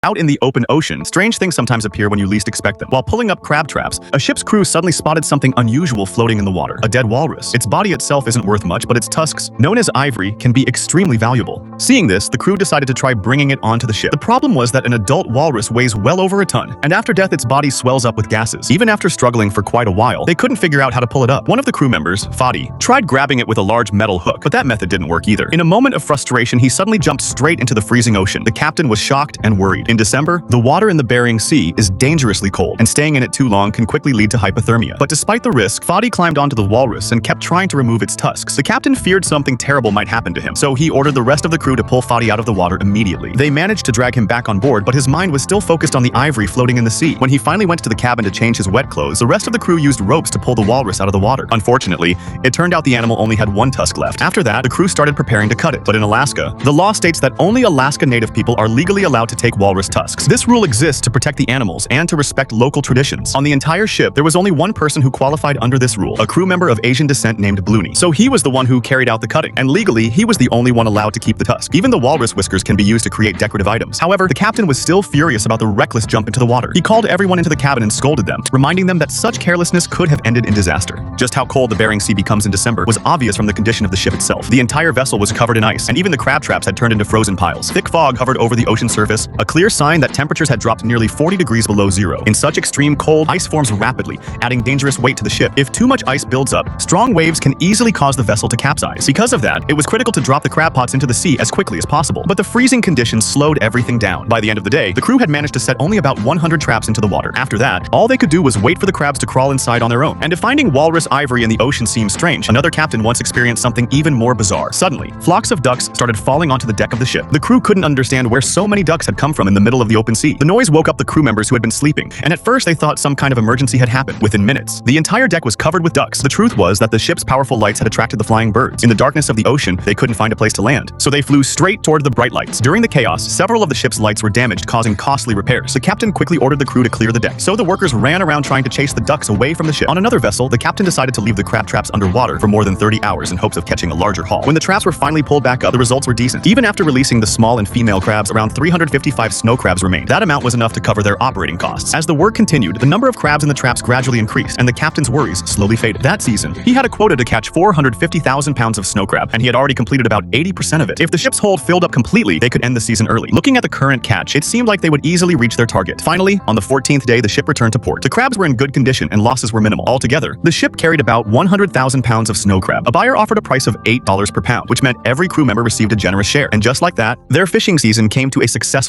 Out in the open ocean, strange things sometimes appear when you least expect them. While pulling up crab traps, a ship's crew suddenly spotted something unusual floating in the water. A dead walrus. Its body itself isn't worth much, but its tusks, known as ivory, can be extremely valuable. Seeing this, the crew decided to try bringing it onto the ship. The problem was that an adult walrus weighs well over a ton, and after death its body swells up with gases. Even after struggling for quite a while, they couldn't figure out how to pull it up. One of the crew members, Fadi, tried grabbing it with a large metal hook, but that method didn't work either. In a moment of frustration, he suddenly jumped straight into the freezing ocean. The captain was shocked and worried. In December, the water in the Bering Sea is dangerously cold, and staying in it too long can quickly lead to hypothermia. But despite the risk, Fadi climbed onto the walrus and kept trying to remove its tusks. The captain feared something terrible might happen to him, so he ordered the rest of the crew to pull Fadi out of the water immediately. They managed to drag him back on board, but his mind was still focused on the ivory floating in the sea. When he finally went to the cabin to change his wet clothes, the rest of the crew used ropes to pull the walrus out of the water. Unfortunately, it turned out the animal only had one tusk left. After that, the crew started preparing to cut it. But in Alaska, the law states that only Alaska Native people are legally allowed to take walrus tusks. This rule exists to protect the animals and to respect local traditions. On the entire ship, there was only one person who qualified under this rule, a crew member of Asian descent named Blooney. So he was the one who carried out the cutting, and legally, he was the only one allowed to keep the tusk. Even the walrus whiskers can be used to create decorative items. However, the captain was still furious about the reckless jump into the water. He called everyone into the cabin and scolded them, reminding them that such carelessness could have ended in disaster. Just how cold the Bering Sea becomes in December was obvious from the condition of the ship itself. The entire vessel was covered in ice, and even the crab traps had turned into frozen piles. Thick fog hovered over the ocean surface, a clear sign that temperatures had dropped nearly 40 degrees below zero. In such extreme cold, ice forms rapidly, adding dangerous weight to the ship. If too much ice builds up, strong waves can easily cause the vessel to capsize. Because of that, it was critical to drop the crab pots into the sea as quickly as possible. But the freezing conditions slowed everything down. By the end of the day, the crew had managed to set only about 100 traps into the water. After that, all they could do was wait for the crabs to crawl inside on their own. And if finding walrus ivory in the ocean seems strange, another captain once experienced something even more bizarre. Suddenly, flocks of ducks started falling onto the deck of the ship. The crew couldn't understand where so many ducks had come from in the middle of the open sea. The noise woke up the crew members who had been sleeping, and at first they thought some kind of emergency had happened. Within minutes, the entire deck was covered with ducks. The truth was that the ship's powerful lights had attracted the flying birds. In the darkness of the ocean, they couldn't find a place to land, so they flew straight toward the bright lights. During the chaos, several of the ship's lights were damaged, causing costly repairs. The captain quickly ordered the crew to clear the deck, so the workers ran around trying to chase the ducks away from the ship. On another vessel, the captain decided to leave the crab traps underwater for more than 30 hours in hopes of catching a larger haul. When the traps were finally pulled back up, the results were decent. Even after releasing the small and female crabs, around 355 snow crabs remained. That amount was enough to cover their operating costs. As the work continued, the number of crabs in the traps gradually increased, and the captain's worries slowly faded. That season, he had a quota to catch 450,000 pounds of snow crab, and he had already completed about 80% of it. If the ship's hold filled up completely, they could end the season early. Looking at the current catch, it seemed like they would easily reach their target. Finally, on the 14th day, the ship returned to port. The crabs were in good condition, and losses were minimal. Altogether, the ship carried about 100,000 pounds of snow crab. A buyer offered a price of $8 per pound, which meant every crew member received a generous share. And just like that, their fishing season came to a successful